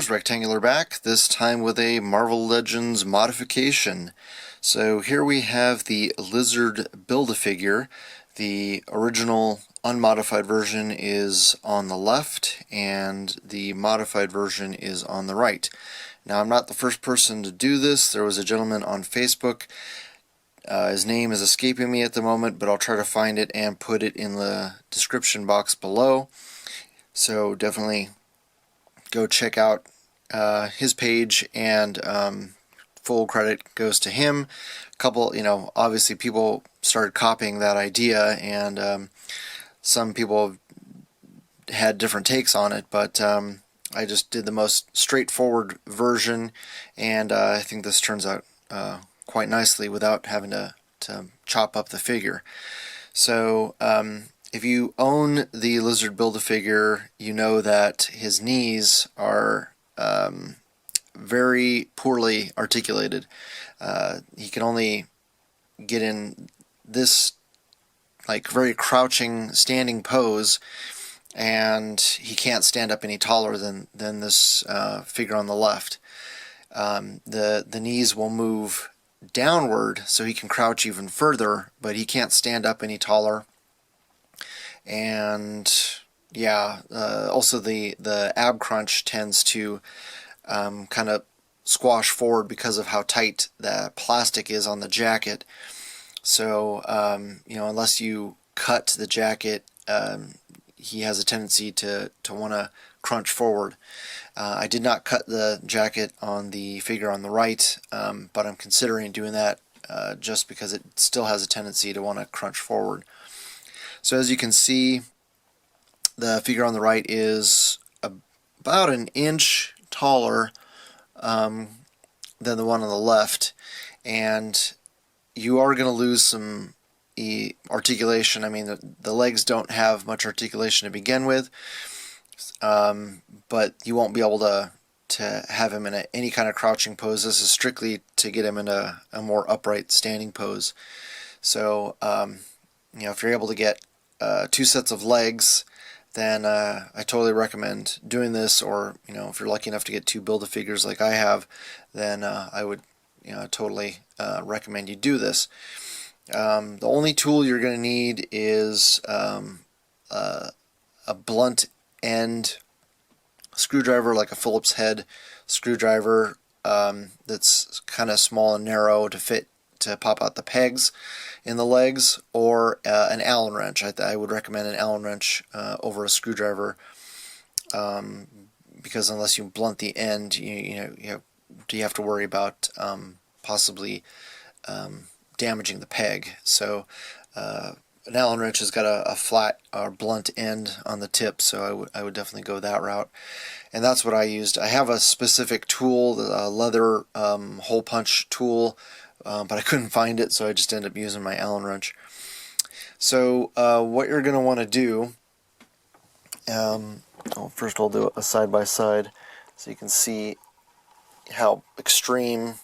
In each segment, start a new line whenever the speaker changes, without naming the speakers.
gamers, Rectangular back, this time with a Marvel Legends modification. So here we have the Lizard Build-A-Figure. The original unmodified version is on the left and the modified version is on the right. Now I'm not the first person to do this. There was a gentleman on Facebook. His name is escaping me at the moment, but I'll try to find it and put it in the description box below. So definitely go check out his page, and full credit goes to him. Obviously people started copying that idea, and some people had different takes on it, but I just did the most straightforward version, and I think this turns out quite nicely without having to chop up the figure. So if you own the Lizard Build-A-Figure, you know that his knees are very poorly articulated. He can only get in this very crouching standing pose, and he can't stand up any taller than this figure on the left. The knees will move downward so he can crouch even further, but he can't stand up any taller. And yeah, also the ab crunch tends to kind of squash forward because of how tight the plastic is on the jacket. So unless you cut the jacket, he has a tendency to want to crunch forward. I did not cut the jacket on the figure on the right, but I'm considering doing that just because it still has a tendency to want to crunch forward. So as you can see, the figure on the right is about an inch taller than the one on the left, and you are going to lose some articulation. I mean, the legs don't have much articulation to begin with, but you won't be able to have him in any kind of crouching pose. This is strictly to get him in a more upright standing pose. So if you're able to get 2 sets of legs, then I totally recommend doing this. Or if you're lucky enough to get 2 Build-A-Figures like I have, then I would totally recommend you do this. The only tool you're going to need is a blunt end screwdriver, like a Phillips head screwdriver, that's kind of small and narrow to fit to pop out the pegs in the legs, or an Allen wrench. I would recommend an Allen wrench over a screwdriver, because unless you blunt the end, you have to worry about possibly damaging the peg. So an Allen wrench has got a flat or blunt end on the tip, so I would definitely go that route. And that's what I used. I have a specific tool, a leather hole punch tool, but I couldn't find it, so I just ended up using my Allen wrench. So what you're going to want to do, first I'll do a side-by-side so you can see how extremely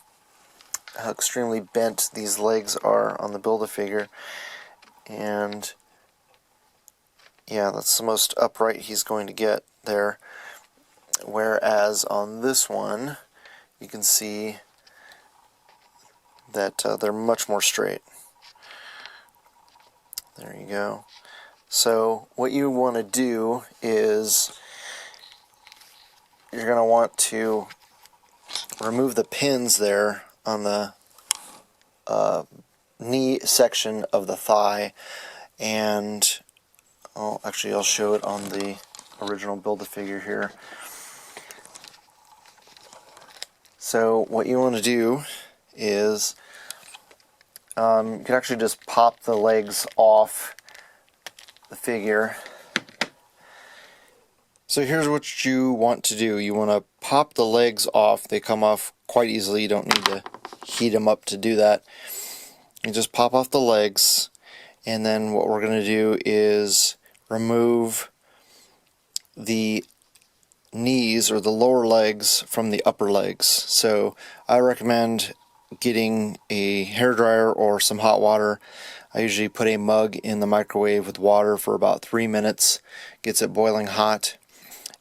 bent these legs are on the Build-A-Figure. And yeah, that's the most upright he's going to get there. Whereas on this one, you can see that they're much more straight. There you go. So what you want to do is you're going to want to remove the pins there on the knee section of the thigh, and actually I'll show it on the original Build-A-Figure here. So what you want to do is you can actually just pop the legs off the figure. So here's what you want to do. You want to pop the legs off. They come off quite easily. You don't need to heat them up to do that. You just pop off the legs, and then what we're going to do is remove the knees or the lower legs from the upper legs. So I recommend getting a hairdryer or some hot water. I usually put a mug in the microwave with water for about 3 minutes, gets it boiling hot,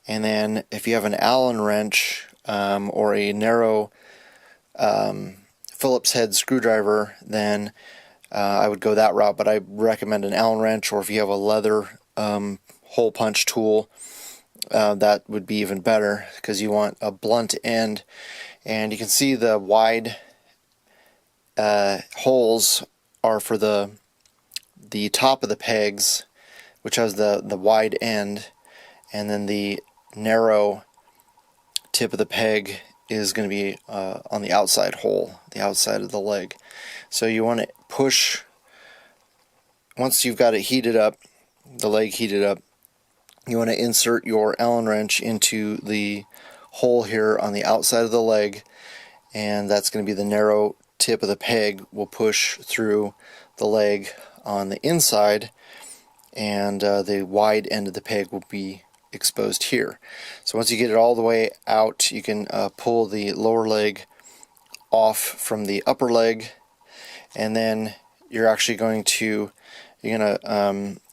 And then if you have an Allen wrench or a narrow Phillips head screwdriver, then I would go that route, but I recommend an Allen wrench, or if you have a leather hole punch tool, that would be even better, because you want a blunt end. And you can see the wide holes are for the top of the pegs, which has the wide end, and then the narrow tip of the peg is going to be on the outside hole, the outside of the leg. So you want to push, once you've got it heated up, the leg heated up, you want to insert your Allen wrench into the hole here on the outside of the leg, and that's going to be the narrow tip of the peg will push through the leg on the inside, and the wide end of the peg will be exposed here. So once you get it all the way out, you can pull the lower leg off from the upper leg, and then you're actually going to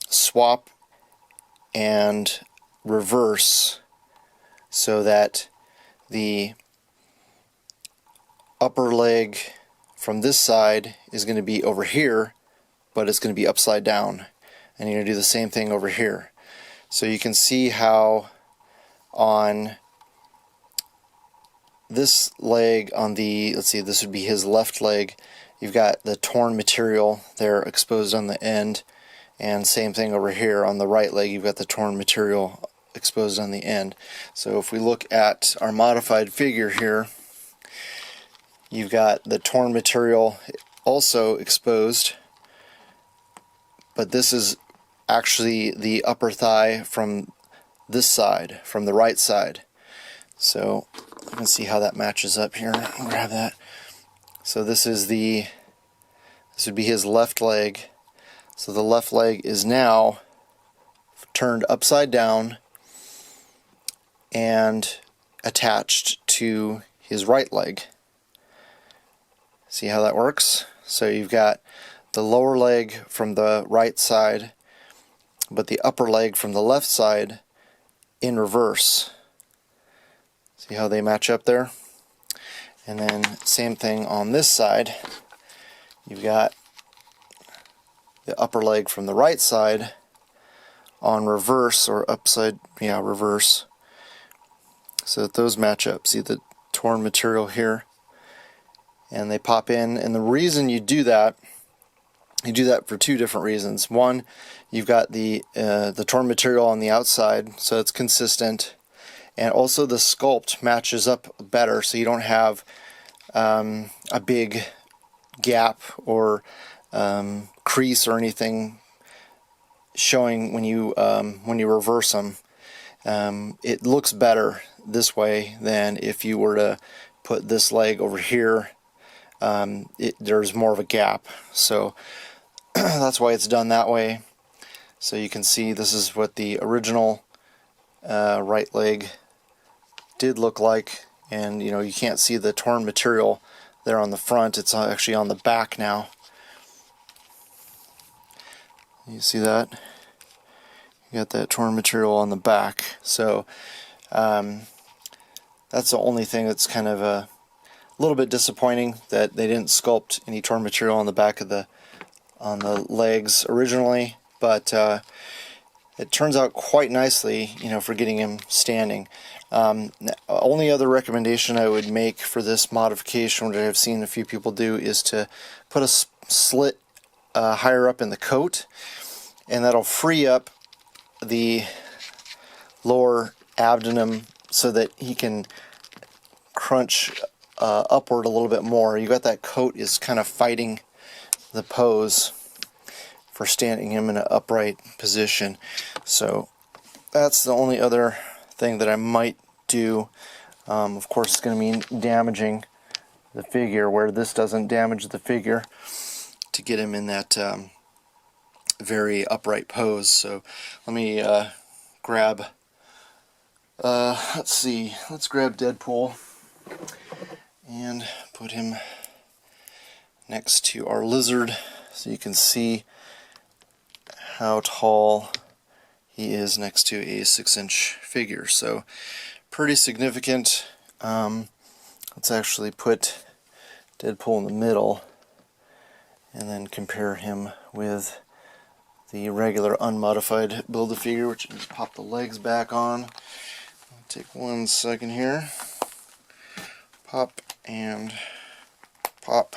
swap and reverse so that the upper leg from this side is going to be over here, but it's going to be upside down, and you're going to do the same thing over here. So you can see how on this leg, on the, let's see, this would be his left leg, you've got the torn material there exposed on the end, and same thing over here on the right leg, you've got the torn material exposed on the end. So if we look at our modified figure here, you've got the torn material also exposed, but this is actually the upper thigh from this side, from the right side. So you can see how that matches up here. I'll grab that. So this would be his left leg. So the left leg is now turned upside down and attached to his right leg. See how that works? So you've got the lower leg from the right side, but the upper leg from the left side in reverse. See how they match up there? And then same thing on this side. You've got the upper leg from the right side on reverse, or upside, reverse, so that those match up. See the torn material here, and they pop in. And the reason you do that for two different reasons. One, you've got the torn material on the outside, so it's consistent, and also the sculpt matches up better, so you don't have a big gap or crease or anything showing when you reverse them. It looks better this way than if you were to put this leg over here. There's more of a gap, so that's why it's done that way. So you can see this is what the original right leg did look like, and you can't see the torn material there on the front. It's actually on the back now. You see that? You got that torn material on the back. So that's the only thing that's kind of a little bit disappointing, that they didn't sculpt any torn material on the back of the legs originally, but it turns out quite nicely, for getting him standing. Only other recommendation I would make for this modification, which I've seen a few people do, is to put a slit higher up in the coat, and that'll free up the lower abdomen so that he can crunch upward a little bit more. You got that coat is kind of fighting the pose for standing him in an upright position. So that's the only other thing that I might do. Of course, it's going to mean damaging the figure, where this doesn't damage the figure, to get him in that very upright pose. So let me grab, let's grab Deadpool and put him next to our lizard so you can see how tall he is next to a 6-inch figure. So pretty significant. Let's actually put Deadpool in the middle and then compare him with the regular unmodified Build-A-Figure, which you just pop the legs back on. I'll take 1 second here. Pop and pop.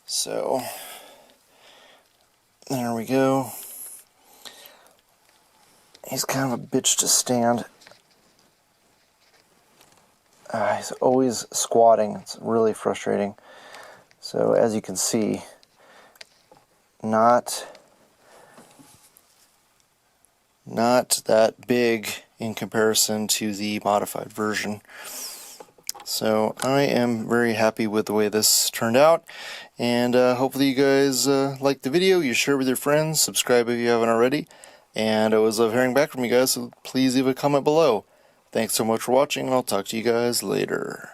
So there we go. He's kind of a bitch to stand. He's always squatting. It's really frustrating. So as you can see, not that big in comparison to the modified version. So I am very happy with the way this turned out, and hopefully you guys liked the video. You share it with your friends, subscribe if you haven't already, and I always love hearing back from you guys, so please leave a comment below. Thanks so much for watching, and I'll talk to you guys later.